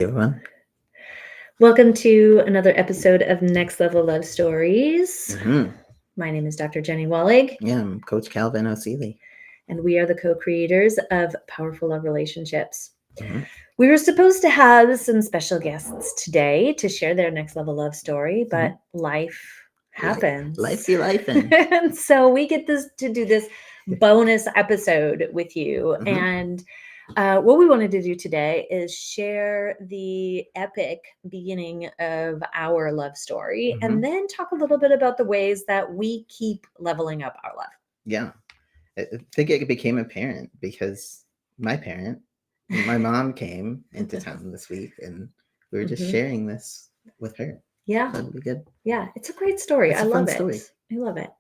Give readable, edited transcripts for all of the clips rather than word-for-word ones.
Everyone. Welcome to another episode of Next Level Love Stories. Mm-hmm. My name is Dr. Jenny Wallig, Yeah, I'm Coach Calvin O'Seeley. and we are the co-creators of Powerful Love Relationships. Mm-hmm. We were supposed to have some special guests today to share their next level love story, but life happens. Life be lifing. And so we get to do this bonus episode with you. Mm-hmm. And what we wanted to do today is share the epic beginning of our love story and then talk a little bit about the ways that we keep leveling up our love. Yeah. I think it became apparent because my mom came into town this week and we were just sharing this with her. Yeah. That'd be good. Yeah. It's a great story. It's I a love fun it. story. I love it.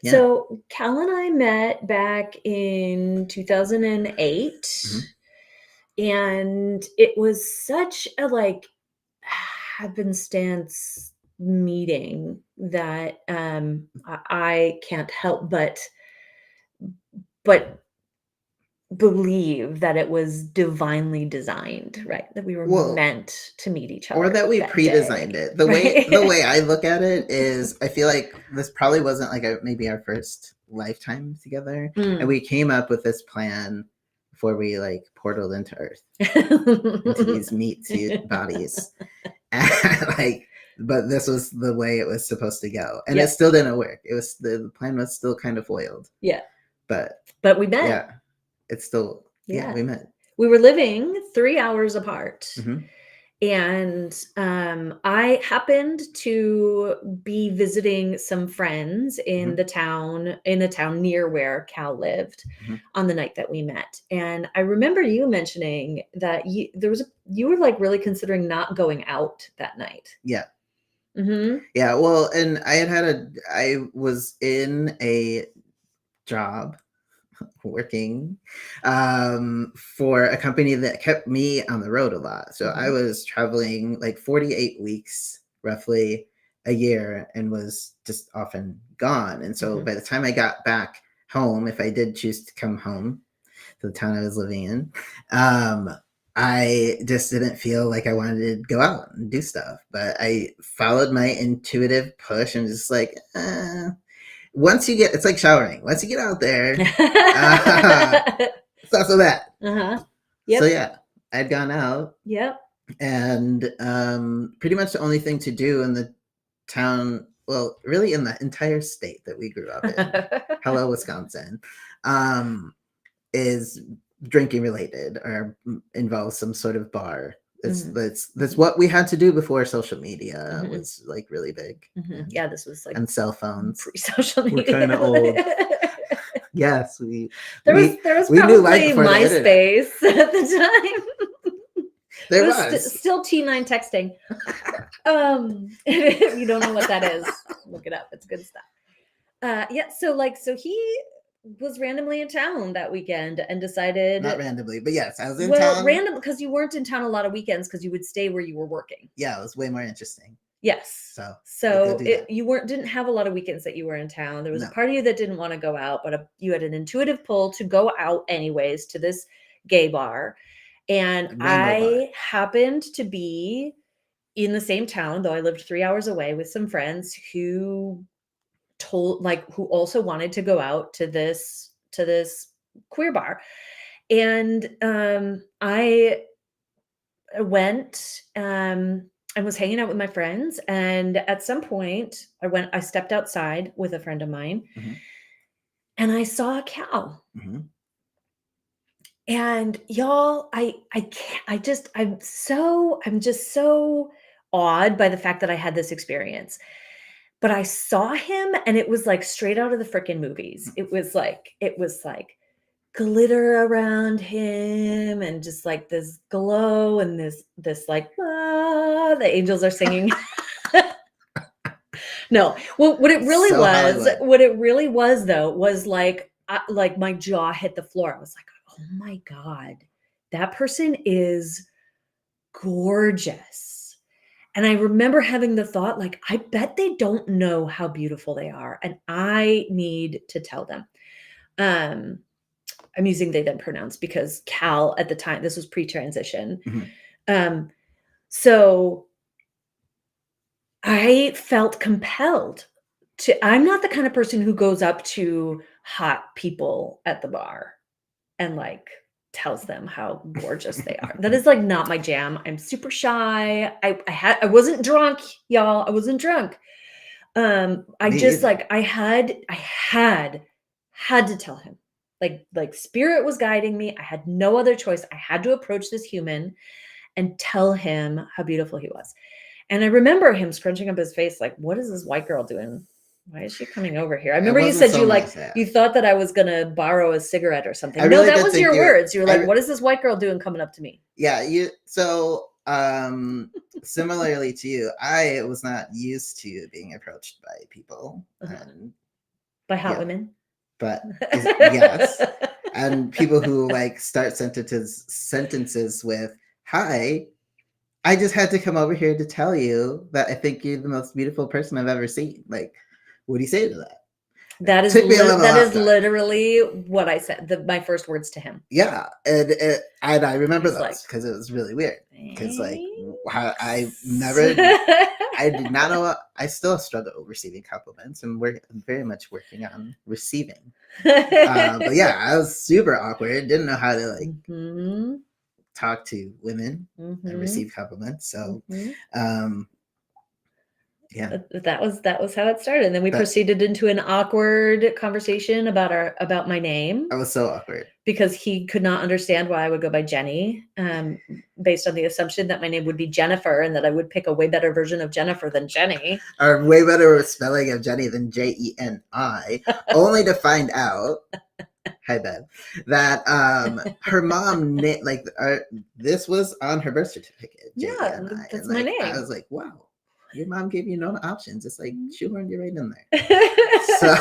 Yeah. So Cal and I met back in 2008 and it was such a happenstance meeting that I can't help but believe that it was divinely designed, right? That we were meant to meet each other. Or that we pre-designed it. The way I look at it is I feel like this probably wasn't like maybe our first lifetime together. And we came up with this plan before we like portaled into Earth, into these meat suit bodies. And but this was the way it was supposed to go. And it still didn't work. It was the plan was still kind of foiled. Yeah. But we met. Yeah. It's still we met. We were living 3 hours apart. And I happened to be visiting some friends in the town near where Cal lived on the night that we met. And I remember you mentioning that you were like really considering not going out that night. Yeah. Yeah. Well, and I was in a job working for a company that kept me on the road a lot. So I was traveling like 48 weeks roughly a year and was just often gone. And so by the time I got back home, if I did choose to come home to the town I was living in, I just didn't feel like I wanted to go out and do stuff. But I followed my intuitive push and just like, once you get, it's like showering. Once you get out there, it's not so bad. Yep. So yeah, I'd gone out. Yep. And pretty much the only thing to do in the town, well, really in the entire state that we grew up in, hello, Wisconsin, is drinking related or involves some sort of bar. That's what we had to do before social media was like really big. Yeah, this was like and cell phones. Pre-social media. We're kind of old. Yes, there was probably MySpace at the time. There was still T9 texting. If you don't know what that is, look it up. It's good stuff. Yeah. So he was randomly in town that weekend and decided. Not randomly, but yes, I was in town. Well, random because you weren't in town a lot of weekends because you would stay where you were working. Yeah, it was way more interesting. Yes. So you didn't have a lot of weekends that you were in town. There was a part of you that didn't want to go out, but you had an intuitive pull to go out anyways to this gay bar. And I happened to be in the same town, though I lived 3 hours away, with some friends who who also wanted to go out to this queer bar. And I went and was hanging out with my friends. And at some point I stepped outside with a friend of mine and I saw a cow. And y'all, I'm just so awed by the fact that I had this experience. But I saw him and it was like straight out of the freaking movies. It was like glitter around him and just like this glow and this like, the angels are singing. No, what it really was though, was like my jaw hit the floor. I was like, oh my God, that person is gorgeous. And I remember having the thought, like, I bet they don't know how beautiful they are. And I need to tell them. I'm using they them pronouns because Cal at the time, this was pre-transition. So I felt compelled I'm not the kind of person who goes up to hot people at the bar and, like, tells them how gorgeous they are. That is, like, not my jam. I'm super shy. I wasn't drunk, y'all. I wasn't drunk. I Me just, either. like, I had to tell him. Like, spirit was guiding me. I had no other choice. I had to approach this human and tell him how beautiful he was. And I remember him scrunching up his face like, "What is this white girl doing? Why is she coming over here?" I It remember you wasn't said so you, much like, that. you thought that I was gonna borrow a cigarette or I something. No, really that did was think your words. You were like, "What is this white girl doing coming up to me?" Yeah, similarly to you, I was not used to being approached by people. And By hot yeah, women? but yes. And people who like start sentences with "Hi, I just had to come over here to tell you that I think you're the most beautiful person I've ever seen." Like, what do you say to that? That is literally what I said. My first words to him. Yeah, and I remember those because it was really weird. Because like I did not know. I still struggle receiving compliments, and we're very much working on receiving. But yeah, I was super awkward. Didn't know how to like talk to women and receive compliments. So, yeah, that was how it started. And then we proceeded into an awkward conversation about my name. I was so awkward because he could not understand why I would go by Jenny, based on the assumption that my name would be Jennifer and that I would pick a way better version of Jennifer than Jenny. Or way better spelling of Jenny than Jeni, only to find out, hi Bev, that her mom like this was on her birth certificate. Yeah, that's my name. I was like, wow. Your mom gave you no options. It's like shoehorned you right in there. So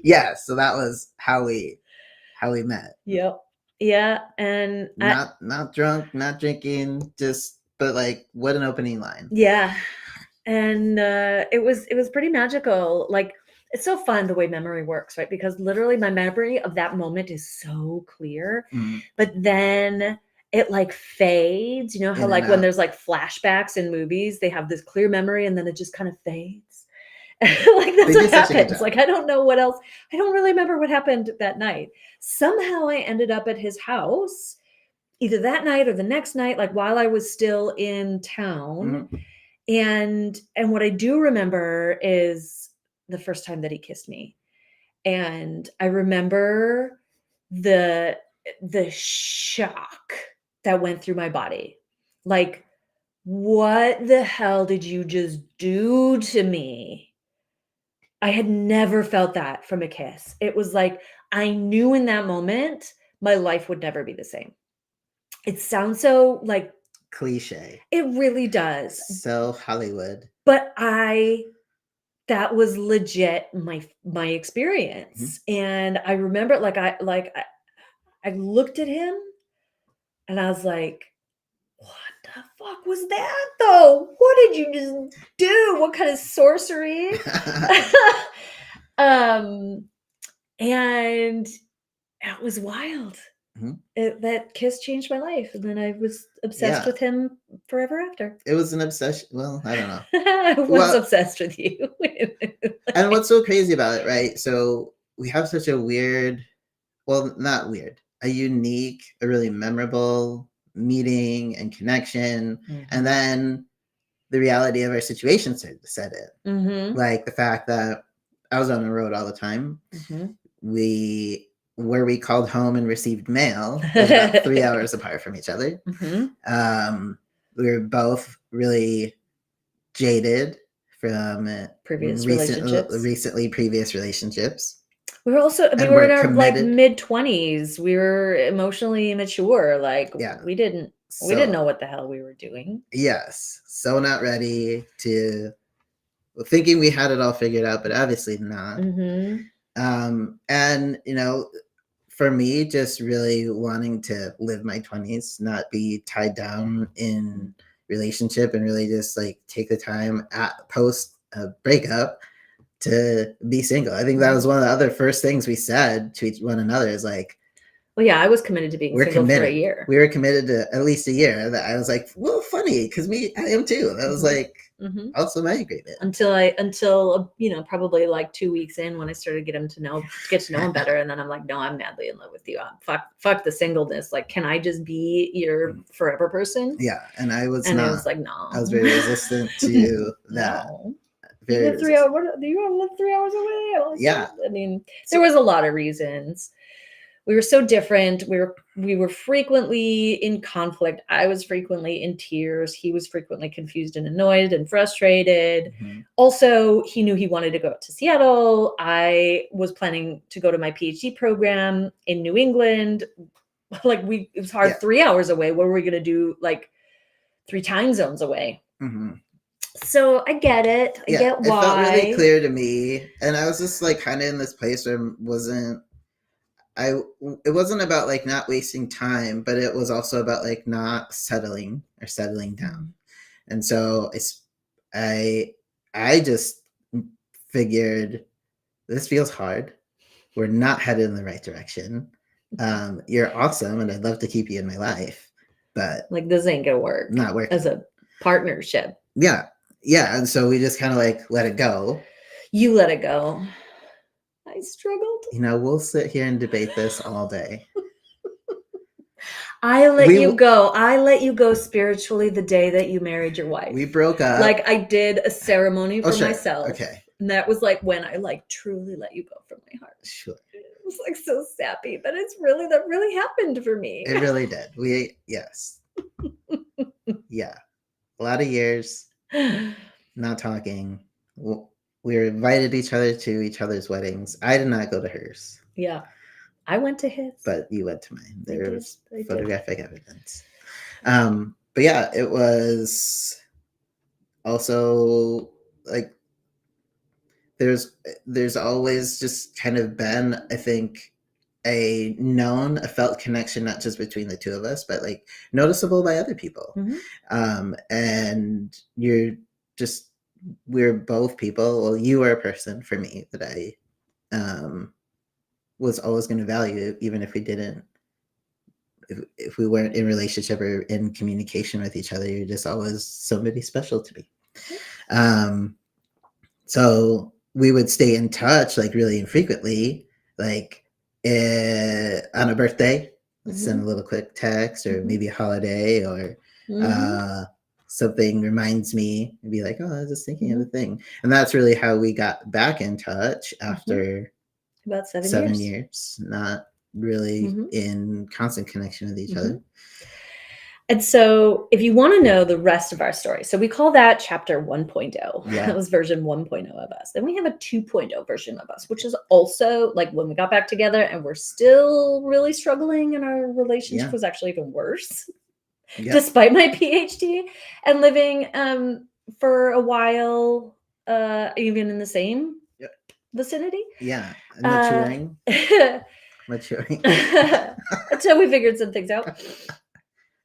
yeah, so that was how we met. Yep. Yeah, and not drunk, not drinking, but like what an opening line. Yeah, and it was pretty magical. Like, it's so fun the way memory works, right? Because literally my memory of that moment is so clear, but then it like fades. You know how like when there's like flashbacks in movies, they have this clear memory and then it just kind of fades. Like that's what happens. Like I don't know what else. I don't really remember what happened that night. Somehow I ended up at his house either that night or the next night, like while I was still in town. And what I do remember is the first time that he kissed me. And I remember the shock that went through my body. Like, what the hell did you just do to me? I had never felt that from a kiss. It was like I knew in that moment my life would never be the same. It sounds so like cliche. It really does. So Hollywood. But that was legit my experience. And I remember I looked at him and I was like, what the fuck was that though? What did you just do? What kind of sorcery? And it was wild. That kiss changed my life, and then I was obsessed with him forever after. It was an obsession. Well, I don't know. I was obsessed with you. And what's so crazy about it, right? So we have such a weird, well, not weird, a unique, a really memorable meeting and connection. And then the reality of our situation started to set in. Like the fact that I was on the road all the time. Where we called home and received mail was about 3 hours apart from each other. We were both really jaded from previous relationships. We were also we were in our like mid-20s. We were emotionally immature. Like we didn't know what the hell we were doing. Yes. So not ready to thinking we had it all figured out, but obviously not. And you know, for me, just really wanting to live my 20s, not be tied down in relationship, and really just like take the time at post breakup to be single. I think that was one of the other first things we said to one another is like, Well, yeah, I was committed to being single for a year. We were committed to at least a year. That I was like, well, funny, because I am too. That was like also my agreement. Until probably like 2 weeks in, when I started get to know him better, and then I'm like, no, I'm madly in love with you. Fuck the singleness. Like, can I just be your forever person? Yeah, and I was and not. I was like, no. I was very resistant to that. No. You live 3 hours. Do you want to live 3 hours away? Yeah. I mean, there was a lot of reasons. We were so different. We were frequently in conflict. I was frequently in tears. He was frequently confused and annoyed and frustrated. Mm-hmm. Also, he knew he wanted to go out to Seattle. I was planning to go to my PhD program in New England. Like, it was hard. 3 hours away. What were we going to do? Like 3 time zones away. Mm-hmm. So I get it. I get why. It felt really clear to me. And I was just like kind of in this place where it wasn't about like not wasting time, but it was also about like not settling down. And so I just figured, this feels hard. We're not headed in the right direction. You're awesome, and I'd love to keep you in my life, but like, this ain't gonna work. Not working as a partnership. Yeah. And so we just kind of like let it go. You let it go. I struggled. We'll sit here and debate this all day. I let you go. I let you go spiritually the day that you married your wife. We broke up. Like, I did a ceremony for myself. Okay. And that was like when I like truly let you go from my heart. Sure. It was like so sappy, but that really happened for me. It really did. Yes. Yeah. A lot of years not talking. We invited each other to each other's weddings. I did not go to hers. Yeah. I went to his. But you went to mine. There was photographic evidence. But yeah, it was also like there's always just kind of been, I think, a felt connection, not just between the two of us, but like noticeable by other people. Mm-hmm. And we're both people. Well, you are a person for me that I was always going to value, even if we didn't, if we weren't in relationship or in communication with each other. You're just always somebody special to me. So we would stay in touch, like really infrequently, like on a birthday, mm-hmm. send a little quick text, or mm-hmm. maybe a holiday, or mm-hmm. Something reminds me, and be like, oh, I was just thinking mm-hmm. of a thing. And that's really how we got back in touch after about 7 years, not really mm-hmm. in constant connection with each mm-hmm. other. And so if you want to know the rest of our story, so we call that chapter 1.0. Yeah. That was version 1.0 of us. Then we have a 2.0 version of us, which is also like when we got back together and we're still really struggling, and our relationship was actually even worse, despite my PhD and living for a while, even in the same vicinity. Yeah. Maturing. Until we figured some things out.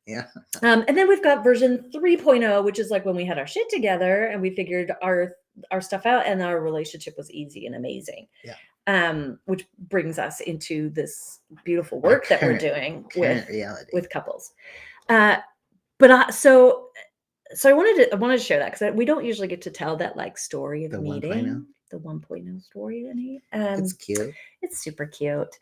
Yeah. And then we've got version 3.0, which is like when we had our shit together and we figured our stuff out, and our relationship was easy and amazing. Yeah. Which brings us into this beautiful work that we're doing with couples. So I wanted to share that, because we don't usually get to tell that like story of the meeting. 1.0. The 1.0 story, it's cute. It's super cute.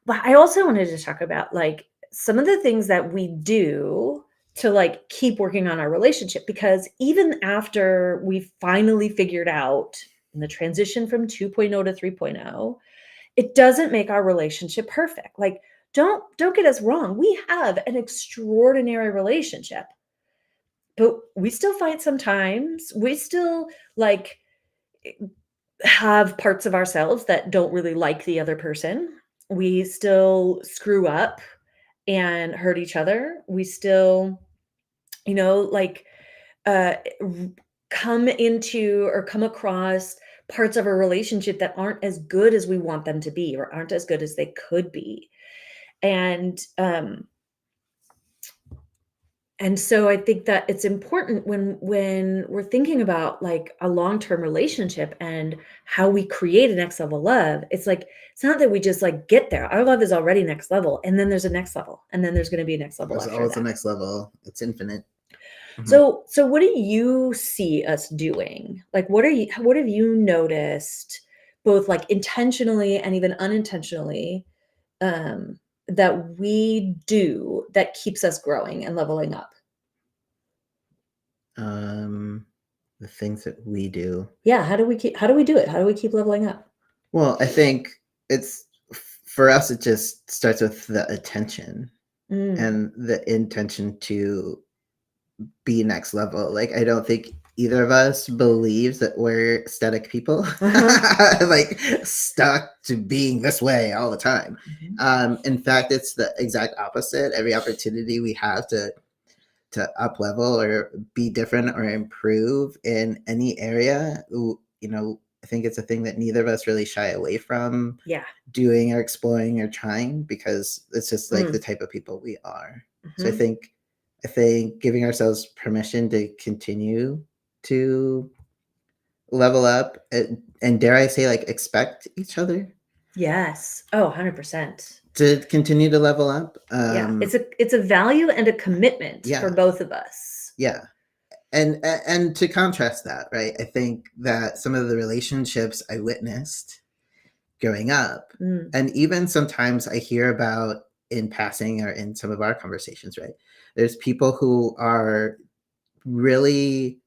But I also wanted to talk about like some of the things that we do to like keep working on our relationship, because even after we finally figured out in the transition from 2.0 to 3.0, it doesn't make our relationship perfect. Like, don't get us wrong. We have an extraordinary relationship, but we still fight sometimes. We still like have parts of ourselves that don't really like the other person. We still screw up and hurt each other. We still, come into or come across parts of a relationship that aren't as good as we want them to be, or aren't as good as they could be. And And so I think that it's important when we're thinking about like a long-term relationship and how we create a next level love, it's like it's not that we just like get there. Our love is already next level, and then there's a next level, and then there's going to be a next level There's after always the that. next level. It's infinite. So what do you see us doing? Like what have you noticed both like intentionally and even unintentionally um that we do that keeps us growing and leveling up? The things that we do. Yeah, how do we do it? How do we keep leveling up? Well, I think it's for us, it just starts with the attention and the intention to be next level. Like, I don't think either of us believes that we're static people, like stuck to being this way all the time. In fact, it's the exact opposite. Every opportunity we have to up level or be different or improve in any area, I think it's a thing that neither of us really shy away from doing or exploring or trying, because it's just like the type of people we are. So I think giving ourselves permission to continue to level up and dare I say, like, expect each other. Yes. Oh, 100%. To continue to level up. Yeah. It's a value and a commitment for both of us. Yeah. And to contrast that, right? I think that some of the relationships I witnessed growing up, and even sometimes I hear about in passing or in some of our conversations, right? There's people who are really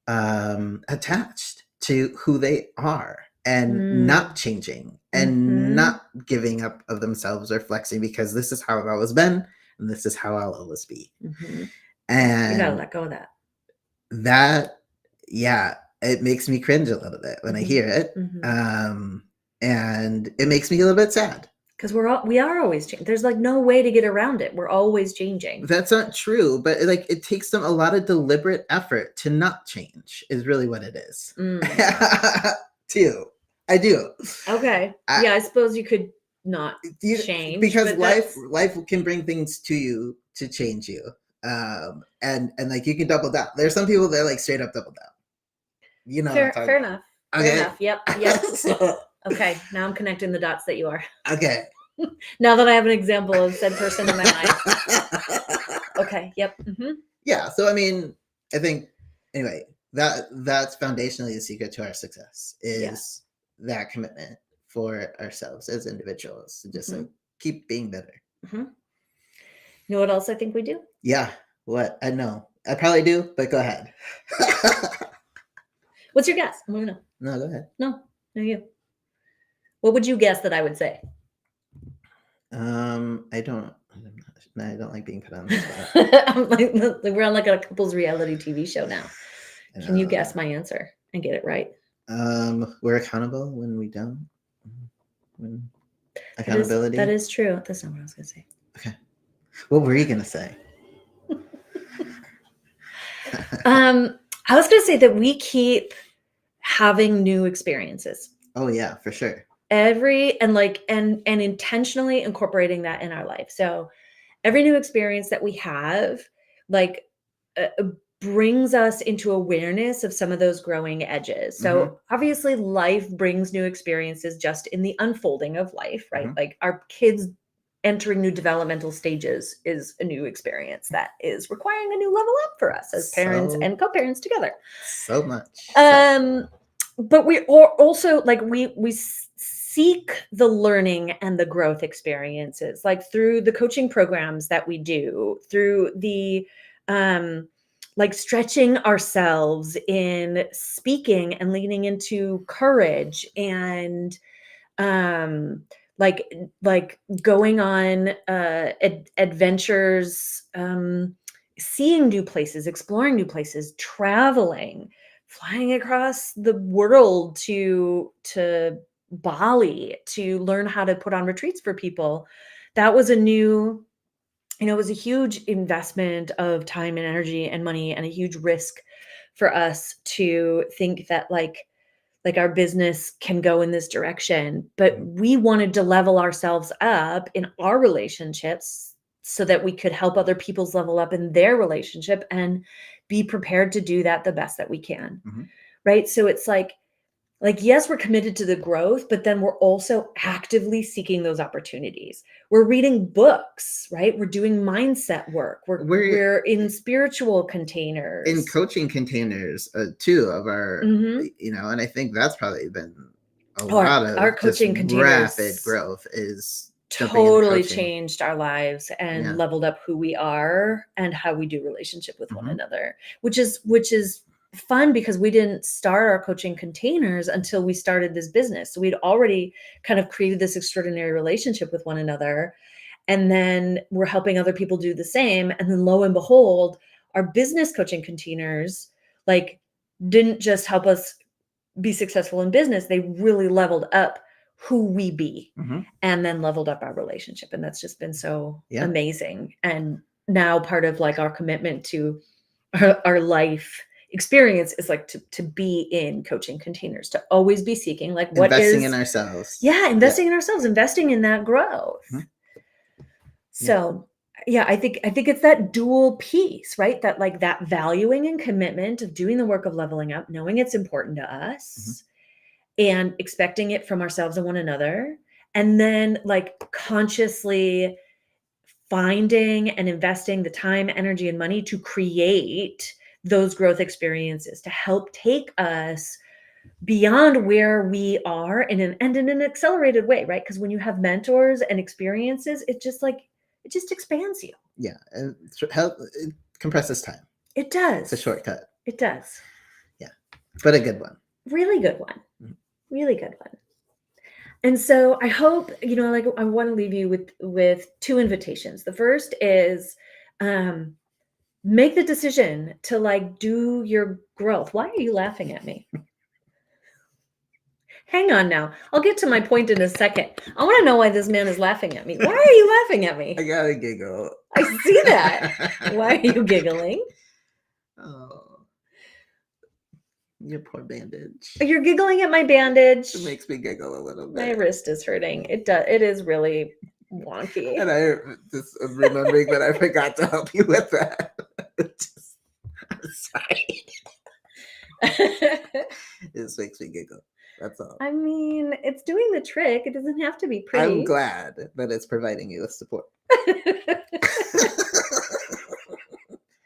attached to who they are and not changing and not giving up of themselves or flexing, because this is how I've always been and this is how I'll always be. And you gotta let go of that. It makes me cringe a little bit when I hear it. And it makes me a little bit sad. Because we are always changing. There's like no way to get around it. We're always changing. That's not true, but like it takes them a lot of deliberate effort to not change is really what it is. Too. I do. Okay. I suppose you could not change. Because life can bring things to you to change you. And like you can double down. There's some people that are like straight up double down. Fair enough. Okay. Fair enough. Yep. Okay, now I'm connecting the dots that you are. Okay. Now that I have an example of said person in my life. Okay, yep. Yeah, so I mean, I think, anyway, that's foundationally the secret to our success is that commitment for ourselves as individuals to just like keep being better. You know what else I think we do? Yeah, what? I know. I probably do, but go ahead. What's your guess? I want to know. No, go ahead. No, you. What would you guess that I would say? I don't like being put on the spot. We're on like a couple's reality TV show now. Can you guess my answer and get it right? We're accountable when we don't. When accountability. That is true. That's not what I was going to say. Okay. What were you going to say? I was going to say that we keep having new experiences. Oh yeah, for sure. And intentionally incorporating that in our life. So every new experience that we have, like, brings us into awareness of some of those growing edges. So obviously life brings new experiences just in the unfolding of life, right? Like our kids entering new developmental stages is a new experience that is requiring a new level up for us as parents and co-parents together. So much. But we are also like, we seek the learning and the growth experiences, like through the coaching programs that we do, through the, like stretching ourselves in speaking and leaning into courage and, like going on adventures, seeing new places, exploring new places, traveling, flying across the world to Bali to learn how to put on retreats for people. That was a new, it was a huge investment of time and energy and money and a huge risk for us to think that like our business can go in this direction. But we wanted to level ourselves up in our relationships so that we could help other people's level up in their relationship and be prepared to do that the best that we can. Right? So it's like, yes, we're committed to the growth, but then we're also actively seeking those opportunities. We're reading books, right? We're doing mindset work. We're in spiritual containers. In coaching containers, too, of our, and I think that's probably been a lot of our coaching containers rapid growth is totally changed our lives and leveled up who we are and how we do relationship with one another, which is fun because we didn't start our coaching containers until we started this business. So we'd already kind of created this extraordinary relationship with one another. And then we're helping other people do the same. And then lo and behold, our business coaching containers didn't just help us be successful in business. They really leveled up who we be and then leveled up our relationship. And that's just been so amazing. And now part of our commitment to our life experience is to be in coaching containers, to always be seeking investing in ourselves. Investing in ourselves, investing in that growth. So I think it's that dual piece, right? That that valuing and commitment of doing the work of leveling up, knowing it's important to us and expecting it from ourselves and one another. And then consciously finding and investing the time, energy, and money to create those growth experiences to help take us beyond where we are in an accelerated way, right? Because when you have mentors and experiences, it just expands you. Yeah, and it compresses time. It does. It's a shortcut. It does. Yeah, but a good one. Really good one. Really good one. And so I hope, I want to leave you with two invitations. The first is make the decision to do your growth. Why are you laughing at me? Hang on now. I'll get to my point in a second. I want to know why this man is laughing at me. Why are you laughing at me? I gotta giggle. I see that. Why are you giggling? Oh, your poor bandage. You're giggling at my bandage. It makes me giggle a little bit. My wrist is hurting. It does. It is really wonky. And I just remembering that I forgot to help you with that. I'm sorry. It just makes me giggle. That's all. I mean, it's doing the trick. It doesn't have to be pretty. I'm glad that it's providing you with support.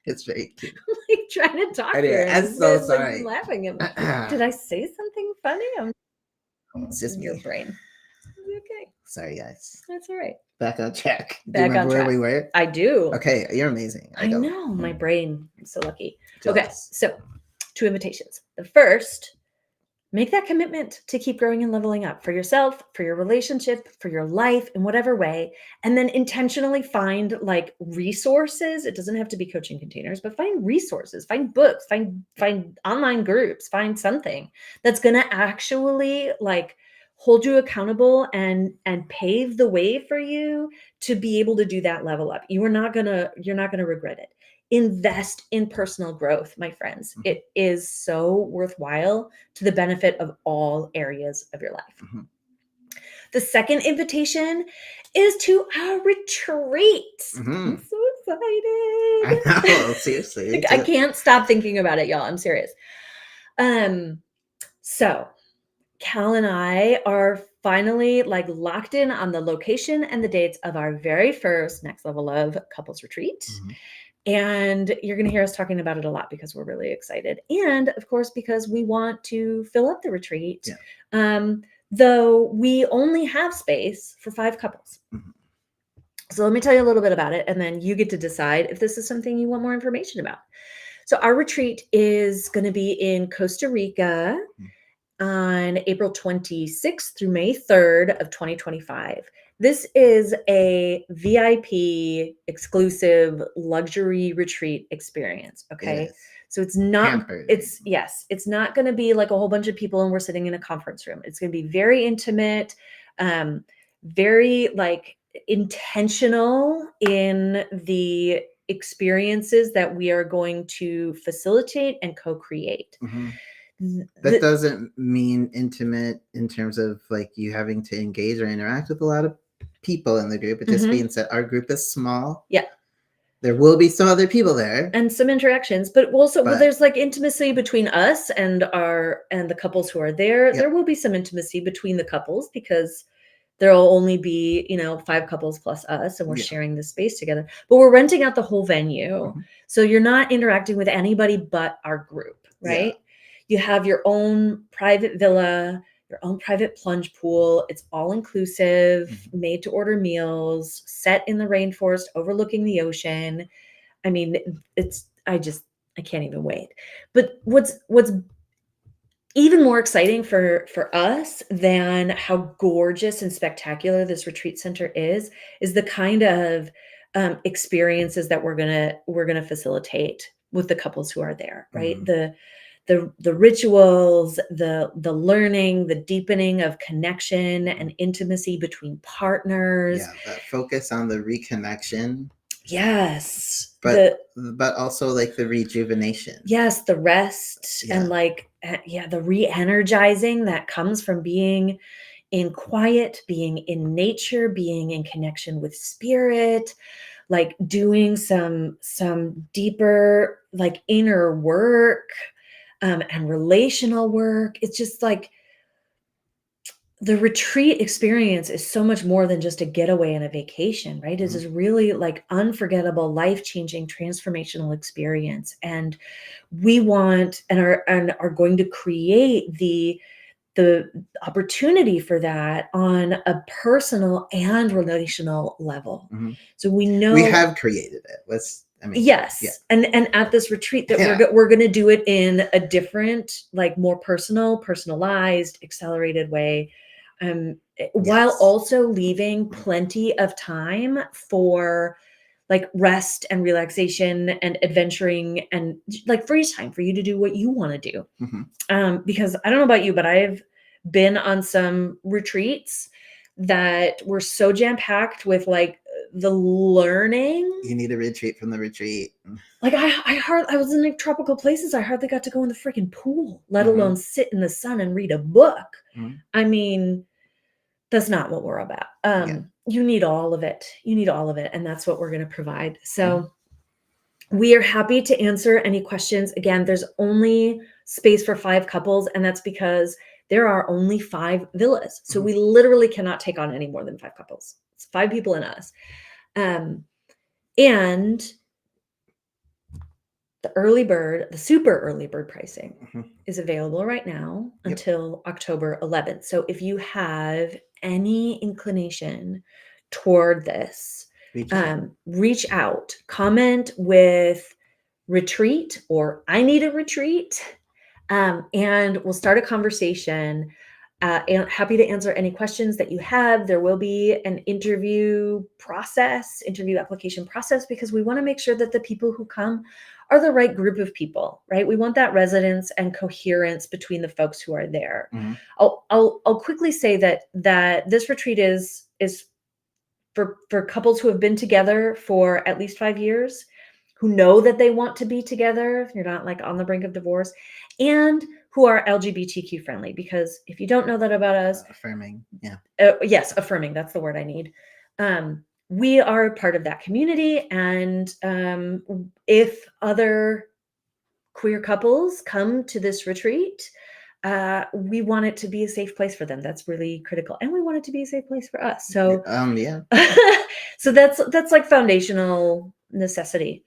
It's very cute. I'm trying to talk anyway, here. I'm so sorry. Laughing at me. Did I say something funny? It's just your brain. Okay. Sorry, guys. That's all right. Back on track. Do you remember where we were? I do. Okay, you're amazing. I know. My brain. I'm so lucky. Jealous. Okay, so 2 invitations. The first, make that commitment to keep growing and leveling up for yourself, for your relationship, for your life, in whatever way. And then intentionally find resources. It doesn't have to be coaching containers, but find resources, find books, find online groups, find something that's going to actually hold you accountable and pave the way for you to be able to do that level up. You're not going to regret it. Invest in personal growth, my friends. It is so worthwhile to the benefit of all areas of your life. The second invitation is to our retreat. I'm so excited. I know, seriously. I can't stop thinking about it, y'all. I'm serious. So Cal and I are finally locked in on the location and the dates of our very first Next Level Love couples retreat. And you're going to hear us talking about it a lot because we're really excited. And of course, because we want to fill up the retreat, though we only have space for 5 couples. So let me tell you a little bit about it, and then you get to decide if this is something you want more information about. So our retreat is going to be in Costa Rica on April 26th through May 3rd of 2025. This is a VIP exclusive luxury retreat experience. Okay. Yes. So it's not, it's not going to be a whole bunch of people and we're sitting in a conference room. It's going to be very intimate, very intentional in the experiences that we are going to facilitate and co-create. That doesn't mean intimate in terms of you having to engage or interact with a lot of people in the group. It just means that our group is small. Yeah. There will be some other people there. And some interactions, but also there's like intimacy between us and the couples who are there. Yep. There will be some intimacy between the couples because there'll only be, 5 couples plus us, and we're sharing this space together. But we're renting out the whole venue. So you're not interacting with anybody but our group, right? Yeah. You have your own private villa, your own private plunge pool. It's all inclusive, made to order meals, set in the rainforest, overlooking the ocean. I mean, I can't even wait. But what's even more exciting for us than how gorgeous and spectacular this retreat center is the kind of experiences that we're gonna facilitate with the couples who are there, right? The rituals, the learning, the deepening of connection and intimacy between partners. Yeah, that focus on the reconnection. Yes. But also like the rejuvenation. Yes, the rest and the re-energizing that comes from being in quiet, being in nature, being in connection with spirit, like doing some deeper like inner work and relational work. It's just like the retreat experience is so much more than just a getaway and a vacation, right? It is really like unforgettable, life-changing, transformational experience. And we want and are going to create the opportunity for that on a personal and relational level. So we know we have created it. Yes. Yeah. And at this retreat that we're going to do it in a different, like more personalized, accelerated way. While also leaving plenty of time for like rest and relaxation and adventuring and like free time for you to do what you want to do. Because I don't know about you, but I've been on some retreats that were so jam-packed with like the learning. You need a retreat from the retreat. Like I was in like tropical places. I hardly got to go in the freaking pool, let alone sit in the sun and read a book. I mean, that's not what we're about. You need all of it. You need all of it. And that's what we're going to provide. So we are happy to answer any questions. Again, there's only space for 5 couples, and that's because there are only 5 villas. So we literally cannot take on any more than 5 couples. It's 5 people and us. And the super early bird pricing is available right now until October 11th. So if you have any inclination toward this, reach out, comment with retreat or I need a retreat, and we'll start a conversation. And happy to answer any questions that you have. There will be an interview application process, because we want to make sure that the people who come are the right group of people, right? We want that resonance and coherence between the folks who are there. I'll quickly say that this retreat is for couples who have been together for at least 5 years, who know that they want to be together. You're not like on the brink of divorce, and who are LGBTQ friendly. Because if you don't know that about us, affirming, yes, affirming. That's the word I need. We are part of that community, and if other queer couples come to this retreat, we want it to be a safe place for them. That's really critical, and we want it to be a safe place for us. So, so that's like foundational necessity.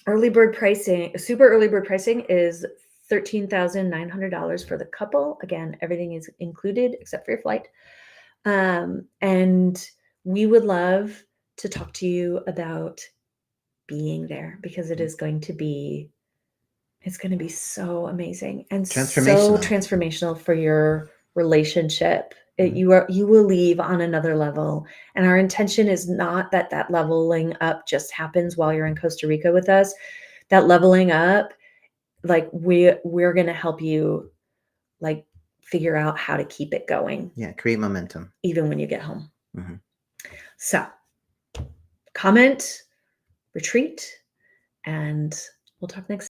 Early bird pricing, super early bird pricing is $13,900 for the couple. Again, everything is included except for your flight. And we would love to talk to you about being there, because it is going to be, it's going to be so amazing and so transformational for your relationship. You will leave on another level. And our intention is not that leveling up just happens while you're in Costa Rica with us. That leveling up, like we're going to help you like figure out how to keep it going. Yeah. Create momentum. Even when you get home. So comment, retreat, and we'll talk next